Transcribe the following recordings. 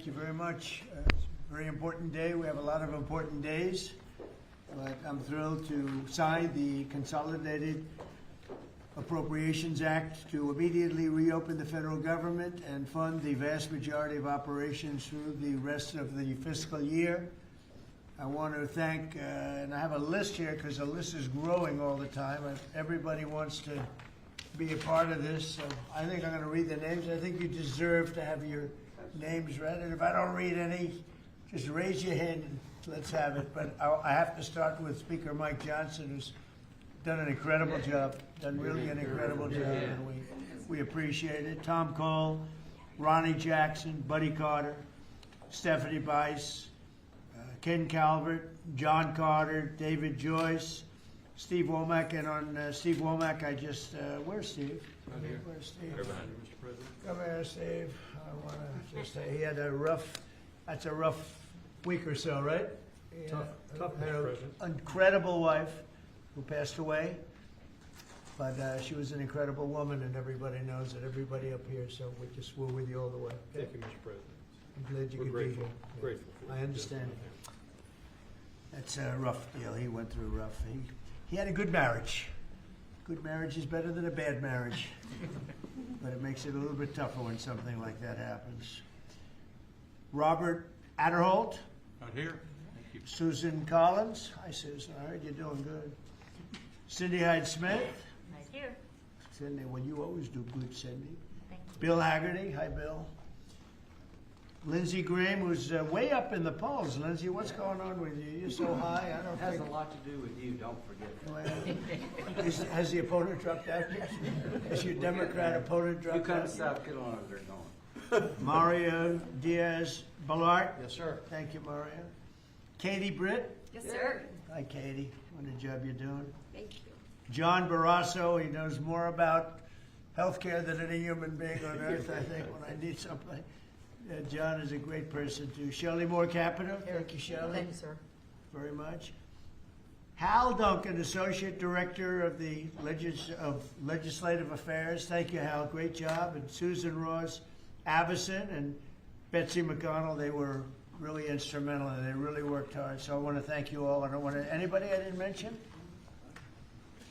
Thank you very much. It's a very important day. We have a lot of important days, but I'm thrilled to sign the Consolidated Appropriations Act to immediately reopen the federal government and fund the vast majority of operations through the rest of the fiscal year. I want to thank, and I have a list here because the list is growing all the time. Everybody wants to be a part of this, so I think I'm going to read the names. I think you deserve to have your names read, and if I don't read any, just raise your hand and let's have it. But I have to start with Speaker Mike Johnson, who's done an incredible job, done really an incredible job, and we appreciate it. Tom Cole, Ronnie Jackson, Buddy Carter, Stephanie Bice, Ken Calvert, John Carter, David Joyce, Steve Womack, and on Steve Womack, I just, where's Steve? Right here. Where's Steve? Right behind you, Mr. President. Come here, Steve. I want to just say he had a rough, that's a rough week or so, right? Tough, Had Mr. an President. incredible wife who passed away, but she was an incredible woman, and everybody knows it, everybody up here, so we're with you all the way. Okay? Thank you, Mr. President. I'm glad you We're could grateful. be here. Grateful for I it. understand. That's a rough deal. He went through rough. He had a good marriage. Good marriage is better than a bad marriage, but it makes it a little bit tougher when something like that happens. Robert Adderholt, Out here. Thank you. Susan Collins. Hi, Susan. I heard you're doing good. Cindy Hyde-Smith. Right here. Cindy, well, you always do good, Cindy. Thank you. Bill Haggerty. Hi, Bill. Lindsey Graham, who's way up in the polls. Lindsey, what's going on with you? You're so high. I don't Has think. a lot to do with you, don't forget. Well, has the opponent dropped out yet? Has your Democrat opponent You dropped come to out? South Carolina, they're going. Mario Diaz-Balart. Yes, sir. Thank you, Mario. Katie Britt. Yes, sir. Hi, Katie. What a job you're doing. Thank you. John Barrasso. He knows more about healthcare than any human being on earth, I think, when I need somebody. John is a great person too. Shelley Moore Capito. Thank you, Shelley. Thank you, sir. Very much. Hal Duncan, Associate Director of the Legislative Affairs. Thank you, Hal. Great job. And Susan Ross Avison and Betsy McConnell, they were really instrumental and they really worked hard. So I want to thank you all. I don't want to, anybody I didn't mention?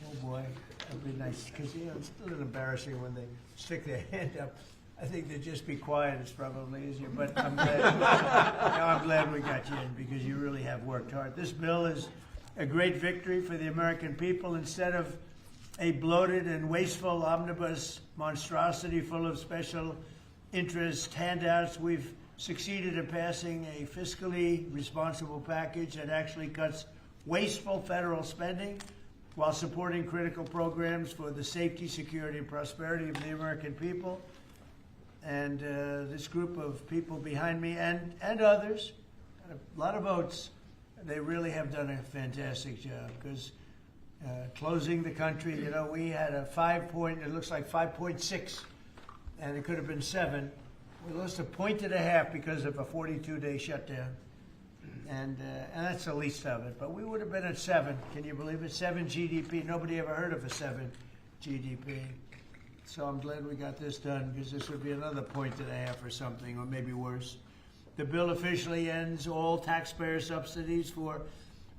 Oh boy, that'd be nice, because it's a little embarrassing when they stick their hand up. I think to just be quiet is probably easier, but I'm glad, I'm glad we got you in because you really have worked hard. This bill is a great victory for the American people. Instead of a bloated and wasteful omnibus monstrosity full of special interest handouts, we've succeeded in passing a fiscally responsible package that actually cuts wasteful federal spending while supporting critical programs for the safety, security, and prosperity of the American people. And this group of people behind me and others, a lot of votes, they really have done a fantastic job because closing the country, you know, we had a 5.6, and it could have been 7. We lost a 1.5 because of a 42-day shutdown. And that's the least of it. But we would have been at 7. Can you believe it? 7 GDP. Nobody ever heard of a 7 GDP. So I'm glad we got this done because this would be another 1.5 or something, or maybe worse. The bill officially ends all taxpayer subsidies for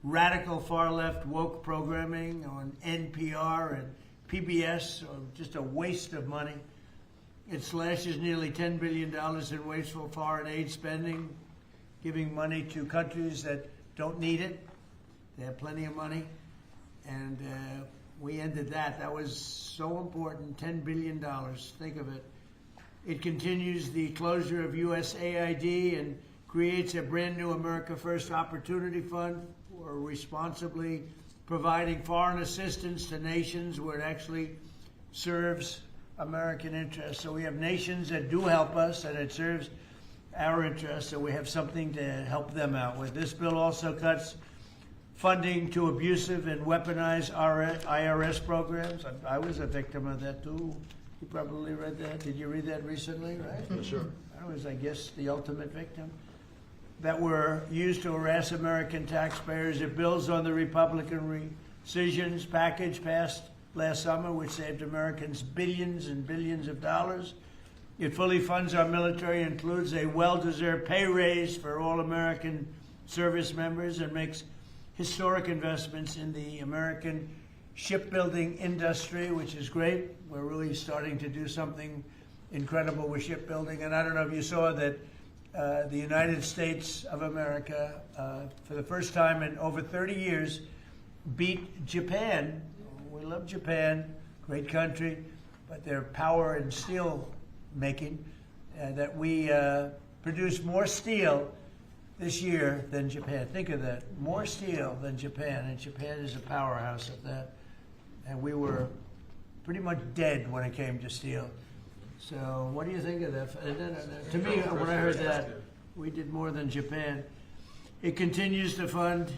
radical far-left woke programming on NPR and PBS, or just a waste of money. It slashes nearly $10 billion in wasteful foreign aid spending, giving money to countries that don't need it. They have plenty of money. And we ended that. That was so important, $10 billion. Think of it. It continues the closure of USAID and creates a brand new America First Opportunity Fund for responsibly providing foreign assistance to nations where it actually serves American interests. So we have nations that do help us and it serves our interests, so we have something to help them out with. This bill also cuts funding to abusive and weaponized IRS programs. I was a victim of that too. You probably read that. Did you read that recently, right? Yes, sir. I was, I guess, the ultimate victim. That were used to harass American taxpayers. It builds on the Republican rescissions package passed last summer, which saved Americans billions and billions of dollars. It fully funds our military, includes a well-deserved pay raise for all American service members, and makes historic investments in the American shipbuilding industry, which is great. We're really starting to do something incredible with shipbuilding. And I don't know if you saw that the United States of America, for the first time in over 30 years, beat Japan. We love Japan, great country, but their power in steel making, that we produce more steel this year than Japan. Think of that, more steel than Japan, and Japan is a powerhouse at that. And we were pretty much dead when it came to steel. So what do you think of that? To me, when I heard that, we did more than Japan. It continues to fund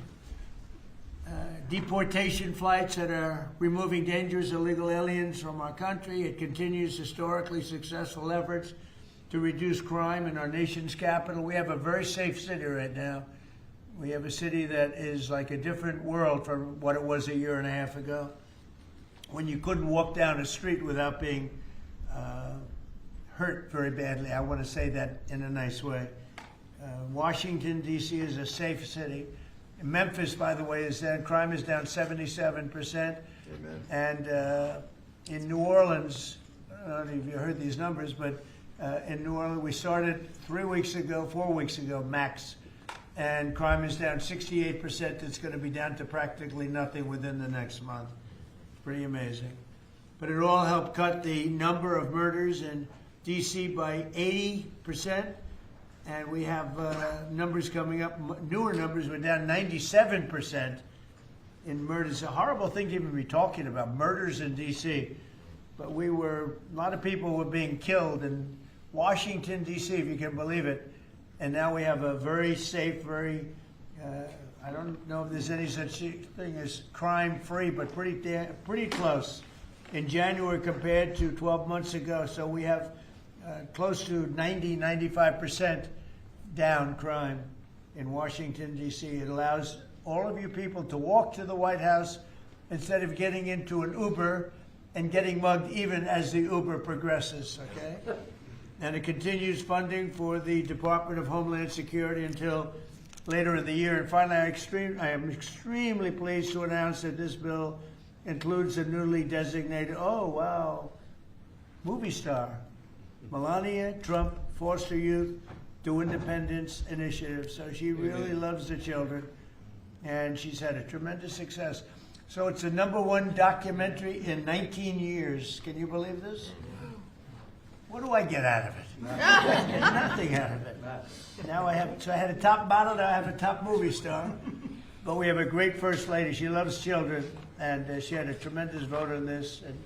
deportation flights that are removing dangerous illegal aliens from our country. It continues historically successful efforts to reduce crime in our nation's capital. We have a very safe city right now. We have a city that is like a different world from what it was a year and a half ago, when you couldn't walk down a street without being hurt very badly. I want to say that in a nice way. Washington, D.C. is a safe city. Memphis, by the way, is down. Crime is down 77%. Amen. And in New Orleans, I don't know if you heard these numbers, but in New Orleans, we started 4 weeks ago, max. And crime is down 68%. It's going to be down to practically nothing within the next month. Pretty amazing. But it all helped cut the number of murders in D.C. by 80%. And we have numbers coming up, newer numbers. We're down 97% in murders. It's a horrible thing to even be talking about, murders in D.C. But a lot of people were being killed in Washington, D.C., if you can believe it. And now we have a very safe, I don't know if there's any such thing as crime-free, but pretty close in January compared to 12 months ago. So we have close to 95% down crime in Washington, D.C. It allows all of you people to walk to the White House instead of getting into an Uber and getting mugged even as the Uber progresses, okay? And it continues funding for the Department of Homeland Security until later in the year. And finally, I am extremely pleased to announce that this bill includes a newly designated, movie star, Melania Trump Foster Youth to Independence Initiative. So she really loves the children, and she's had a tremendous success. So it's the #1 documentary in 19 years. Can you believe this? What do I get out of it? I get nothing out of it. Now I had a top model, now I have a top movie star. But we have a great First Lady. She loves children, and she had a tremendous vote on this. And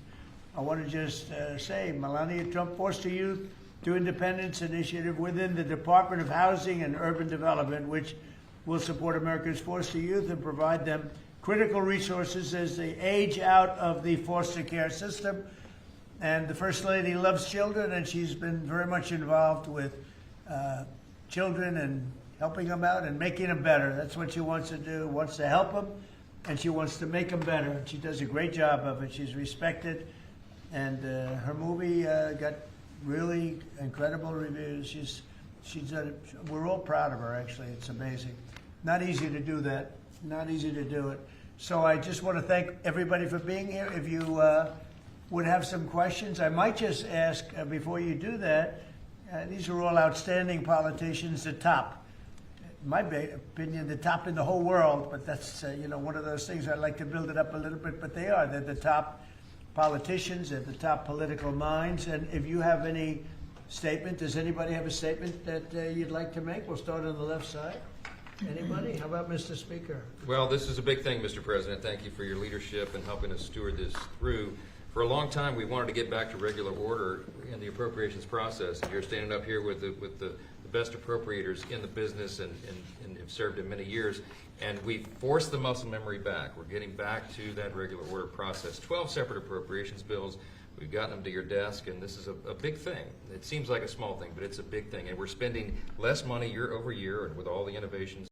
I want to just say, Melania Trump Foster Youth to Independence Initiative within the Department of Housing and Urban Development, which will support America's foster youth and provide them critical resources as they age out of the foster care system. And the First Lady loves children, and she's been very much involved with children and helping them out and making them better. That's what she wants to do, wants to help them, and she wants to make them better. And she does a great job of it. She's respected, and her movie got really incredible reviews. She's done it. We're all proud of her, actually. It's amazing. Not easy to do that. Not easy to do it. So I just want to thank everybody for being here. If you would have some questions, I might just ask before you do that. These are all outstanding politicians, the top. In my opinion, the top in the whole world. But that's one of those things. I'd like to build it up a little bit, but they are. They're the top politicians, they're the top political minds. And if you have any statement, does anybody have a statement that you'd like to make? We'll start on the left side. Anybody? How about Mr. Speaker? Well, this is a big thing, Mr. President. Thank you for your leadership and helping us steward this through. For a long time, we wanted to get back to regular order in the appropriations process. And you're standing up here with the best appropriators in the business and have served in many years. And we forced the muscle memory back. We're getting back to that regular order process. 12 separate appropriations bills. We've gotten them to your desk, and this is a big thing. It seems like a small thing, but it's a big thing. And we're spending less money year over year, and with all the innovations